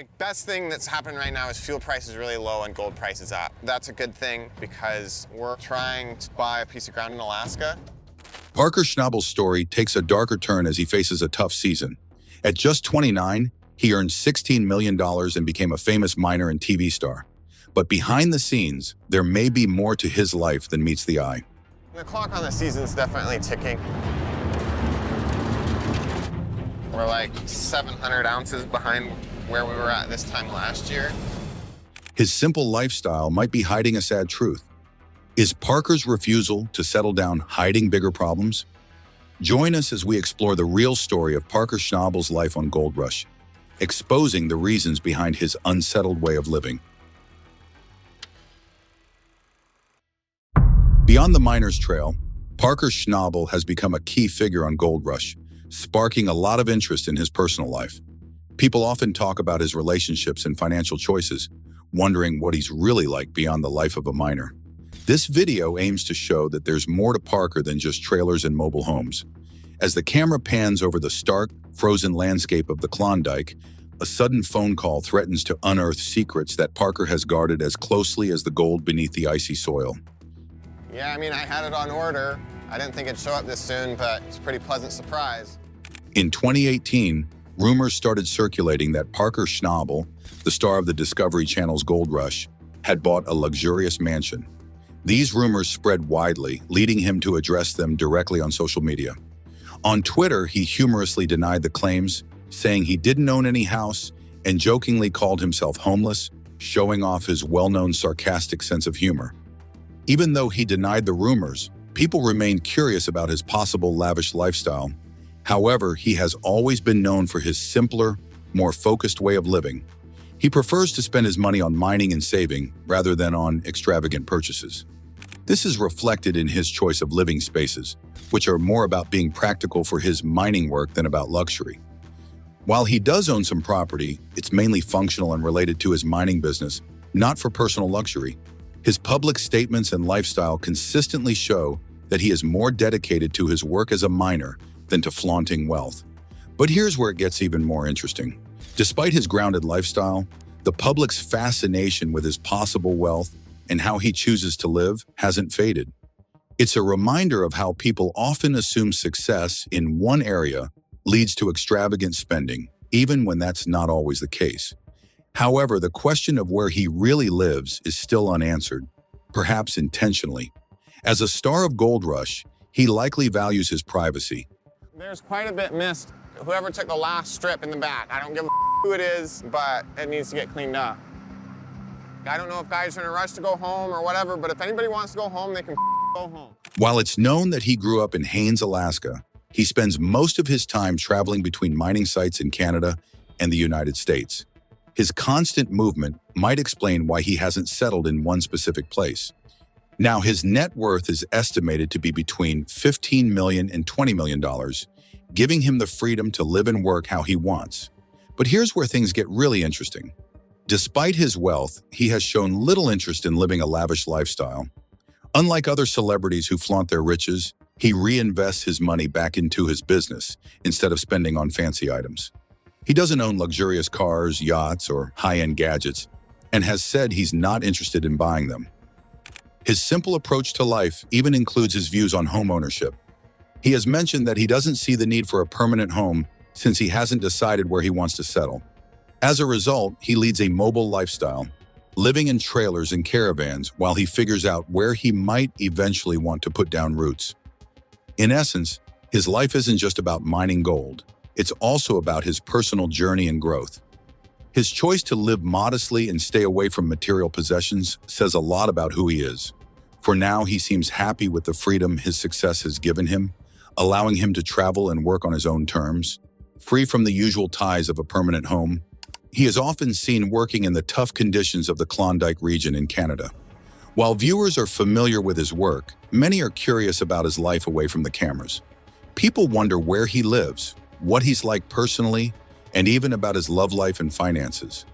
The best thing that's happening right now is fuel prices really low and gold prices up. That's a good thing because we're trying to buy a piece of ground in Alaska. Parker Schnabel's story takes a darker turn as he faces a tough season. At just 29, he earned $16 million and became a famous miner and TV star. But behind the scenes, there may be more to his life than meets the eye. The clock on the season's definitely ticking. We're like 700 ounces behind where we were at this time last year. His simple lifestyle might be hiding a sad truth. Is Parker's refusal to settle down hiding bigger problems? Join us as we explore the real story of Parker Schnabel's life on Gold Rush, exposing the reasons behind his unsettled way of living. Beyond the miner's trail, Parker Schnabel has become a key figure on Gold Rush, sparking a lot of interest in his personal life. People often talk about his relationships and financial choices, wondering what he's really like beyond the life of a miner. This video aims to show that there's more to Parker than just trailers and mobile homes. As the camera pans over the stark, frozen landscape of the Klondike, a sudden phone call threatens to unearth secrets that Parker has guarded as closely as the gold beneath the icy soil. Yeah, I mean, I had it on order. I didn't think it'd show up this soon, but it's a pretty pleasant surprise. In 2018, rumors started circulating that Parker Schnabel, the star of the Discovery Channel's Gold Rush, had bought a luxurious mansion. These rumors spread widely, leading him to address them directly on social media. On Twitter, he humorously denied the claims, saying he didn't own any house and jokingly called himself homeless, showing off his well-known sarcastic sense of humor. Even though he denied the rumors, people remained curious about his possible lavish lifestyle. However, he has always been known for his simpler, more focused way of living. He prefers to spend his money on mining and saving rather than on extravagant purchases. This is reflected in his choice of living spaces, which are more about being practical for his mining work than about luxury. While he does own some property, it's mainly functional and related to his mining business, not for personal luxury. His public statements and lifestyle consistently show that he is more dedicated to his work as a miner than to flaunting wealth. But here's where it gets even more interesting. Despite his grounded lifestyle, the public's fascination with his possible wealth and how he chooses to live hasn't faded. It's a reminder of how people often assume success in one area leads to extravagant spending, even when that's not always the case. However, the question of where he really lives is still unanswered, perhaps intentionally. As a star of Gold Rush, he likely values his privacy. There's quite a bit missed. Whoever took the last strip in the back, I don't give a who it is, but it needs to get cleaned up. I don't know if guys are in a rush to go home or whatever, but if anybody wants to go home, they can go home. While it's known that he grew up in Haines, Alaska, he spends most of his time traveling between mining sites in Canada and the United States. His constant movement might explain why he hasn't settled in one specific place. Now, his net worth is estimated to be between $15 million and $20 million, giving him the freedom to live and work how he wants. But here's where things get really interesting. Despite his wealth, he has shown little interest in living a lavish lifestyle. Unlike other celebrities who flaunt their riches, he reinvests his money back into his business instead of spending on fancy items. He doesn't own luxurious cars, yachts, or high-end gadgets, and has said he's not interested in buying them. His simple approach to life even includes his views on home ownership. He has mentioned that he doesn't see the need for a permanent home since he hasn't decided where he wants to settle. As a result, he leads a mobile lifestyle, living in trailers and caravans while he figures out where he might eventually want to put down roots. In essence, his life isn't just about mining gold. It's also about his personal journey and growth. His choice to live modestly and stay away from material possessions says a lot about who he is. For now, he seems happy with the freedom his success has given him, allowing him to travel and work on his own terms, free from the usual ties of a permanent home. He is often seen working in the tough conditions of the Klondike region in Canada. While viewers are familiar with his work, many are curious about his life away from the cameras. People wonder where he lives, what he's like personally, and even about his love life and finances.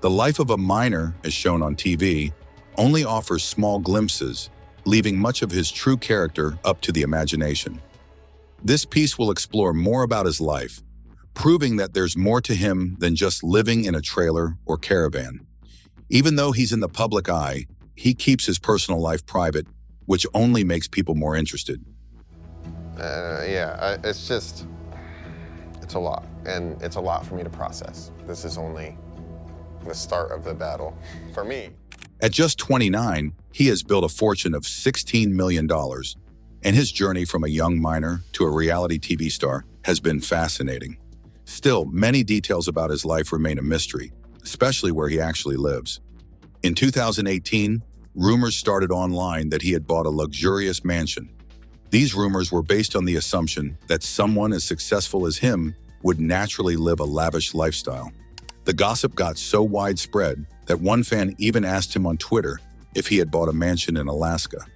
The life of a miner, as shown on TV, only offers small glimpses, leaving much of his true character up to the imagination. This piece will explore more about his life, proving that there's more to him than just living in a trailer or caravan. Even though he's in the public eye, he keeps his personal life private, which only makes people more interested. It's a lot, and it's a lot for me to process. This is only the start of the battle for me. At just 29, he has built a fortune of $16 million, and his journey from a young miner to a reality TV star has been fascinating. Still, many details about his life remain a mystery, especially where he actually lives. In 2018, rumors started online that he had bought a luxurious mansion. These rumors were based on the assumption that someone as successful as him would naturally live a lavish lifestyle. The gossip got so widespread that one fan even asked him on Twitter if he had bought a mansion in Alaska.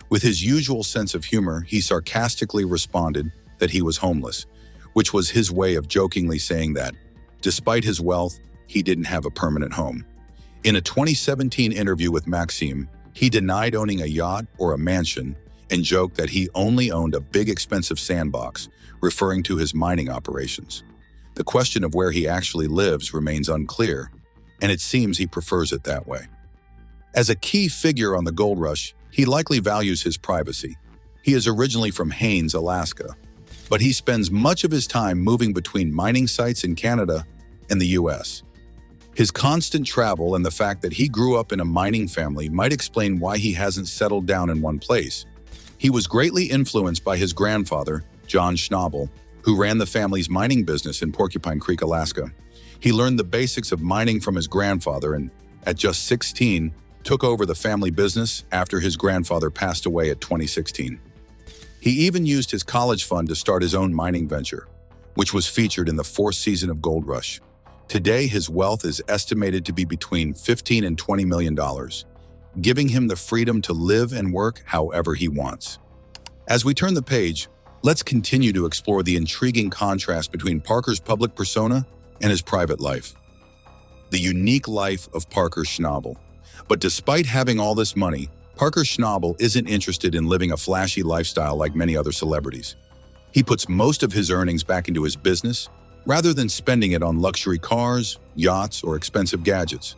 With his usual sense of humor, he sarcastically responded that he was homeless, which was his way of jokingly saying that, despite his wealth, he didn't have a permanent home. In a 2017 interview with Maxim, he denied owning a yacht or a mansion and joked that he only owned a big expensive sandbox, referring to his mining operations. The question of where he actually lives remains unclear, and it seems he prefers it that way. As a key figure on the gold rush, he likely values his privacy. He is originally from Haines, Alaska, but he spends much of his time moving between mining sites in Canada and the US. His constant travel and the fact that he grew up in a mining family might explain why he hasn't settled down in one place. He was greatly influenced by his grandfather, John Schnabel, who ran the family's mining business in Porcupine Creek, Alaska. He learned the basics of mining from his grandfather and, at just 16, took over the family business after his grandfather passed away at 2016. He even used his college fund to start his own mining venture, which was featured in the fourth season of Gold Rush. Today, his wealth is estimated to be between $15 and $20 million, giving him the freedom to live and work however he wants. As we turn the page, let's continue to explore the intriguing contrast between Parker's public persona and his private life. The unique life of Parker Schnabel. But despite having all this money, Parker Schnabel isn't interested in living a flashy lifestyle like many other celebrities. He puts most of his earnings back into his business, rather than spending it on luxury cars, yachts, or expensive gadgets.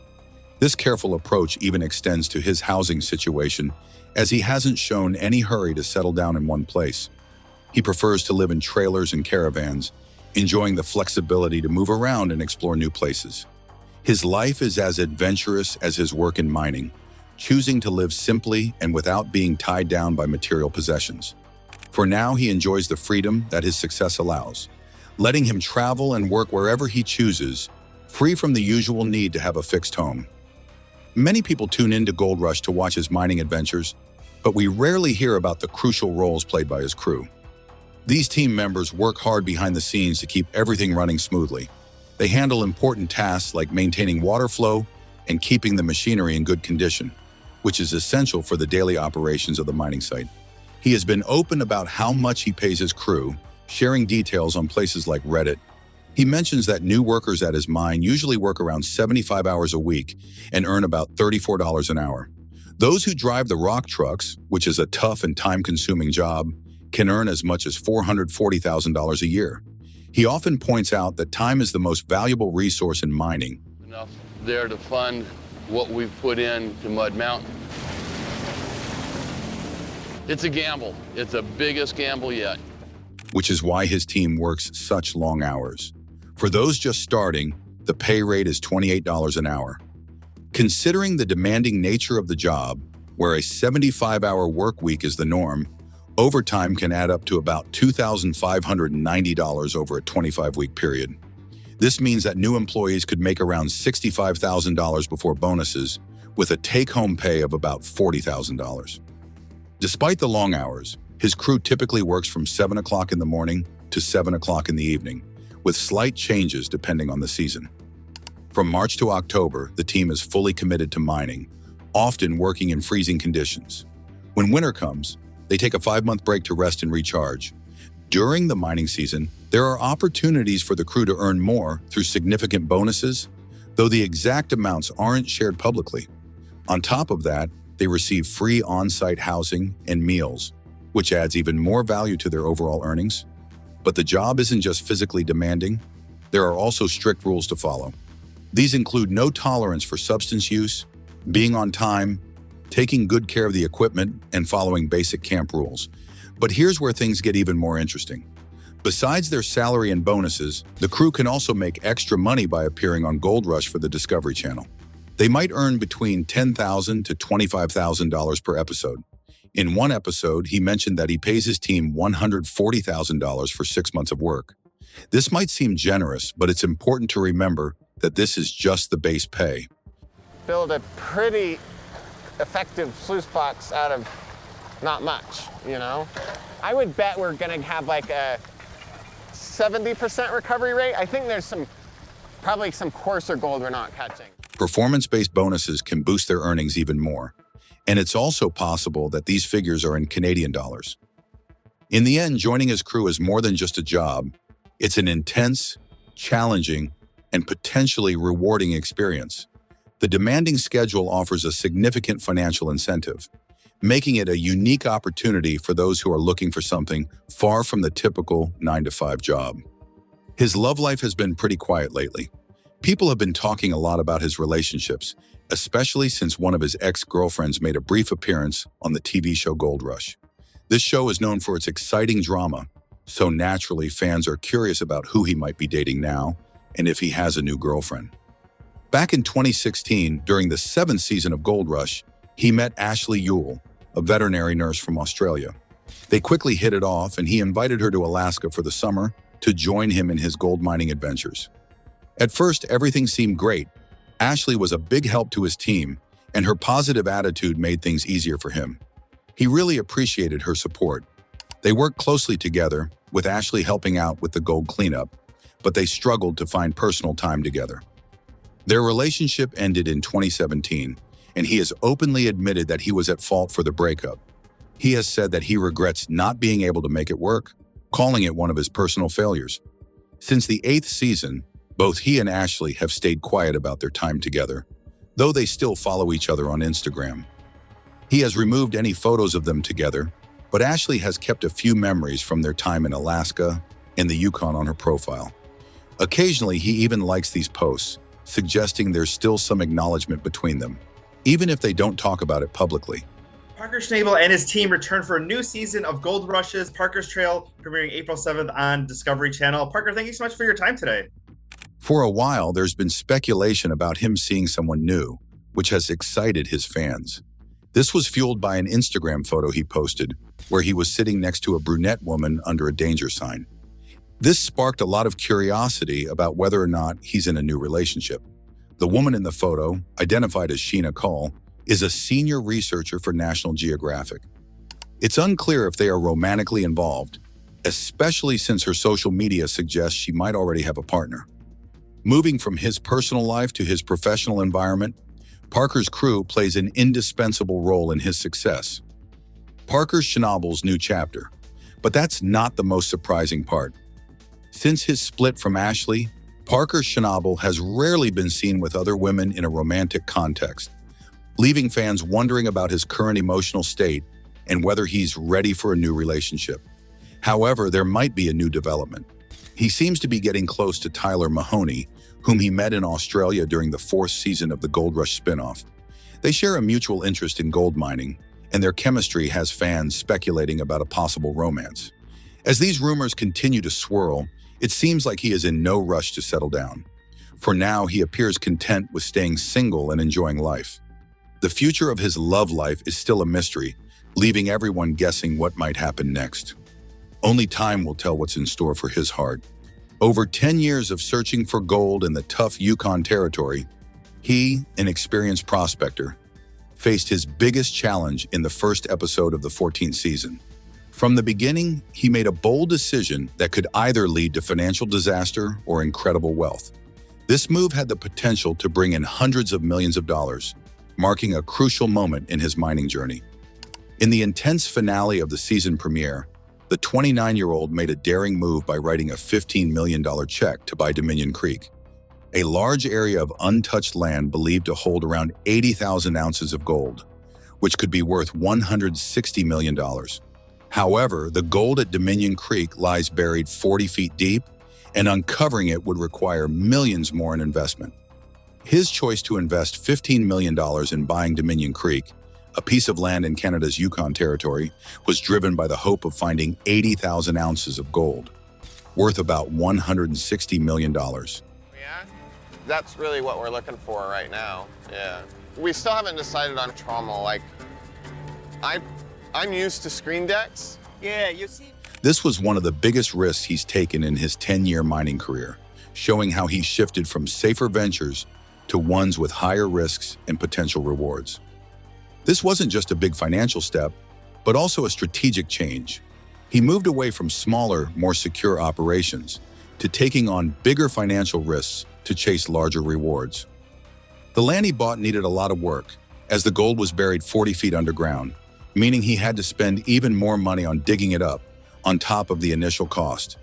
This careful approach even extends to his housing situation, as he hasn't shown any hurry to settle down in one place. He prefers to live in trailers and caravans, enjoying the flexibility to move around and explore new places. His life is as adventurous as his work in mining, choosing to live simply and without being tied down by material possessions. For now, he enjoys the freedom that his success allows, letting him travel and work wherever he chooses, free from the usual need to have a fixed home. Many people tune into Gold Rush to watch his mining adventures, but we rarely hear about the crucial roles played by his crew. These team members work hard behind the scenes to keep everything running smoothly. They handle important tasks like maintaining water flow and keeping the machinery in good condition, which is essential for the daily operations of the mining site. He has been open about how much he pays his crew, sharing details on places like Reddit. He mentions that new workers at his mine usually work around 75 hours a week and earn about $34 an hour. Those who drive the rock trucks, which is a tough and time-consuming job, can earn as much as $440,000 a year. He often points out that time is the most valuable resource in mining. Enough there to fund what we've put in to Mud Mountain. It's a gamble. It's the biggest gamble yet. Which is why his team works such long hours. For those just starting, the pay rate is $28 an hour. Considering the demanding nature of the job, where a 75-hour work week is the norm, overtime can add up to about $2,590 over a 25-week period. This means that new employees could make around $65,000 before bonuses, with a take-home pay of about $40,000. Despite the long hours, his crew typically works from 7 o'clock in the morning to 7 o'clock in the evening, with slight changes depending on the season. From March to October, the team is fully committed to mining, often working in freezing conditions. When winter comes, they take a 5-month break to rest and recharge. During the mining season, there are opportunities for the crew to earn more through significant bonuses, though the exact amounts aren't shared publicly. On top of that, they receive free on-site housing and meals, which adds even more value to their overall earnings. But the job isn't just physically demanding, there are also strict rules to follow. These include no tolerance for substance use, being on time, taking good care of the equipment, and following basic camp rules. But here's where things get even more interesting. Besides their salary and bonuses, the crew can also make extra money by appearing on Gold Rush for the Discovery Channel. They might earn between $10,000 to $25,000 per episode. In one episode, he mentioned that he pays his team $140,000 for 6 months of work. This might seem generous, but it's important to remember that this is just the base pay. Build a pretty effective sluice box out of not much, you know? I would bet we're gonna have like a 70% recovery rate. I think there's probably some coarser gold we're not catching. Performance-based bonuses can boost their earnings even more. And it's also possible that these figures are in Canadian dollars. In the end, joining his crew is more than just a job. It's an intense, challenging, and potentially rewarding experience. The demanding schedule offers a significant financial incentive, making it a unique opportunity for those who are looking for something far from the typical 9-to-5 job. His love life has been pretty quiet lately. People have been talking a lot about his relationships, especially since one of his ex-girlfriends made a brief appearance on the TV show Gold Rush. This show is known for its exciting drama, so naturally fans are curious about who he might be dating now and if he has a new girlfriend. Back in 2016, during the 7th season of Gold Rush, he met Ashley Yule, a veterinary nurse from Australia. They quickly hit it off, and he invited her to Alaska for the summer to join him in his gold mining adventures. At first, everything seemed great. Ashley was a big help to his team, and her positive attitude made things easier for him. He really appreciated her support. They worked closely together, with Ashley helping out with the gold cleanup, but they struggled to find personal time together. Their relationship ended in 2017, and he has openly admitted that he was at fault for the breakup. He has said that he regrets not being able to make it work, calling it one of his personal failures. Since the 8th season, both he and Ashley have stayed quiet about their time together, though they still follow each other on Instagram. He has removed any photos of them together, but Ashley has kept a few memories from their time in Alaska and the Yukon on her profile. Occasionally, he even likes these posts, suggesting there's still some acknowledgement between them, even if they don't talk about it publicly. Parker Schnabel and his team return for a new season of Gold Rush's Parker's Trail, premiering April 7th on Discovery Channel. Parker, thank you so much for your time today. For a while, there's been speculation about him seeing someone new, which has excited his fans. This was fueled by an Instagram photo he posted, where he was sitting next to a brunette woman under a danger sign. This sparked a lot of curiosity about whether or not he's in a new relationship. The woman in the photo, identified as Sheena Cull, is a senior researcher for National Geographic. It's unclear if they are romantically involved, especially since her social media suggests she might already have a partner. Moving from his personal life to his professional environment, Parker's crew plays an indispensable role in his success. Parker's Schnabel's new chapter. But that's not the most surprising part. Since his split from Ashley, Parker Schnabel has rarely been seen with other women in a romantic context, leaving fans wondering about his current emotional state and whether he's ready for a new relationship. However, there might be a new development. He seems to be getting close to Tyler Mahoney, whom he met in Australia during the 4th season of the Gold Rush spinoff. They share a mutual interest in gold mining, and their chemistry has fans speculating about a possible romance. As these rumors continue to swirl, it seems like he is in no rush to settle down. For now, he appears content with staying single and enjoying life. The future of his love life is still a mystery, leaving everyone guessing what might happen next. Only time will tell what's in store for his heart. Over 10 years of searching for gold in the tough Yukon territory, he, an experienced prospector, faced his biggest challenge in the first episode of the 14th season. From the beginning, he made a bold decision that could either lead to financial disaster or incredible wealth. This move had the potential to bring in hundreds of millions of dollars, marking a crucial moment in his mining journey. In the intense finale of the season premiere, the 29-year-old made a daring move by writing a $15 million check to buy Dominion Creek, a large area of untouched land believed to hold around 80,000 ounces of gold, which could be worth $160 million. However, the gold at Dominion Creek lies buried 40 feet deep, and uncovering it would require millions more in investment. His choice to invest $15 million in buying Dominion Creek, a piece of land in Canada's Yukon Territory, was driven by the hope of finding 80,000 ounces of gold, worth about $160 million. Yeah, that's really what we're looking for right now. Yeah. We still haven't decided on trauma. Like, I'm used to screen decks. Yeah, you see. This was one of the biggest risks he's taken in his 10-year mining career, showing how he shifted from safer ventures to ones with higher risks and potential rewards. This wasn't just a big financial step, but also a strategic change. He moved away from smaller, more secure operations to taking on bigger financial risks to chase larger rewards. The land he bought needed a lot of work, as the gold was buried 40 feet underground, meaning he had to spend even more money on digging it up, on top of the initial cost.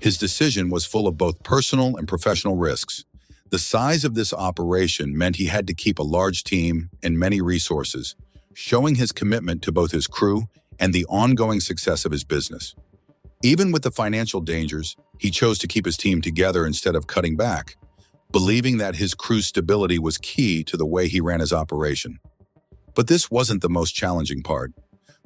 His decision was full of both personal and professional risks. The size of this operation meant he had to keep a large team and many resources, showing his commitment to both his crew and the ongoing success of his business. Even with the financial dangers, he chose to keep his team together instead of cutting back, believing that his crew's stability was key to the way he ran his operation. But this wasn't the most challenging part.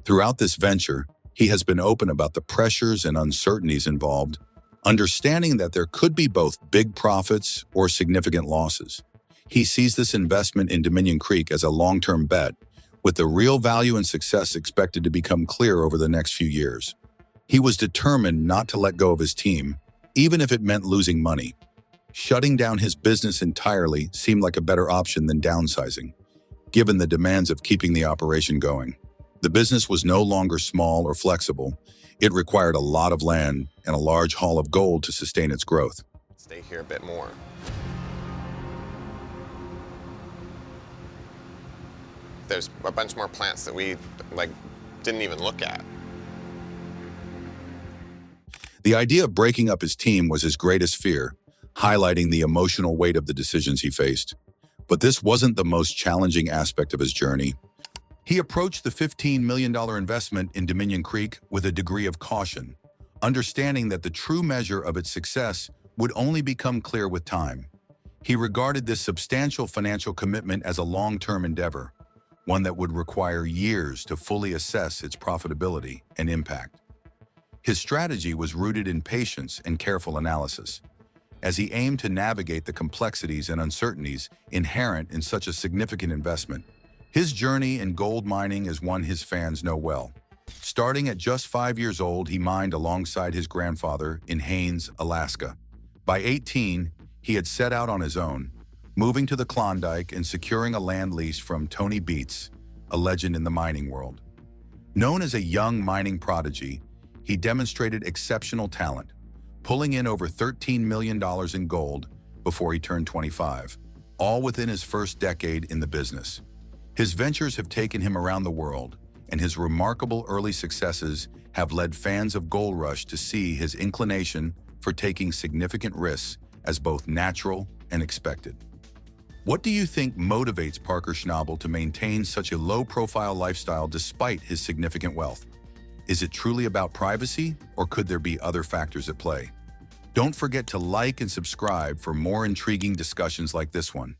Throughout this venture, he has been open about the pressures and uncertainties involved, understanding that there could be both big profits or significant losses. He sees this investment in Dominion Creek as a long-term bet, with the real value and success expected to become clear over the next few years. He was determined not to let go of his team, even if it meant losing money. Shutting down his business entirely seemed like a better option than downsizing, given the demands of keeping the operation going. The business was no longer small or flexible. It required a lot of land and a large haul of gold to sustain its growth. Stay here a bit more. There's a bunch more plants that we didn't even look at. The idea of breaking up his team was his greatest fear, highlighting the emotional weight of the decisions he faced. But this wasn't the most challenging aspect of his journey. He approached the $15 million investment in Dominion Creek with a degree of caution, understanding that the true measure of its success would only become clear with time. He regarded this substantial financial commitment as a long-term endeavor, one that would require years to fully assess its profitability and impact. His strategy was rooted in patience and careful analysis, as he aimed to navigate the complexities and uncertainties inherent in such a significant investment. His journey in gold mining is one his fans know well. Starting at just 5 years old, he mined alongside his grandfather in Haines, Alaska. By 18, he had set out on his own, moving to the Klondike and securing a land lease from Tony Beats, a legend in the mining world. Known as a young mining prodigy, he demonstrated exceptional talent, pulling in over $13 million in gold before he turned 25, all within his first decade in the business. His ventures have taken him around the world, and his remarkable early successes have led fans of Gold Rush to see his inclination for taking significant risks as both natural and expected. What do you think motivates Parker Schnabel to maintain such a low-profile lifestyle despite his significant wealth? Is it truly about privacy, or could there be other factors at play? Don't forget to like and subscribe for more intriguing discussions like this one.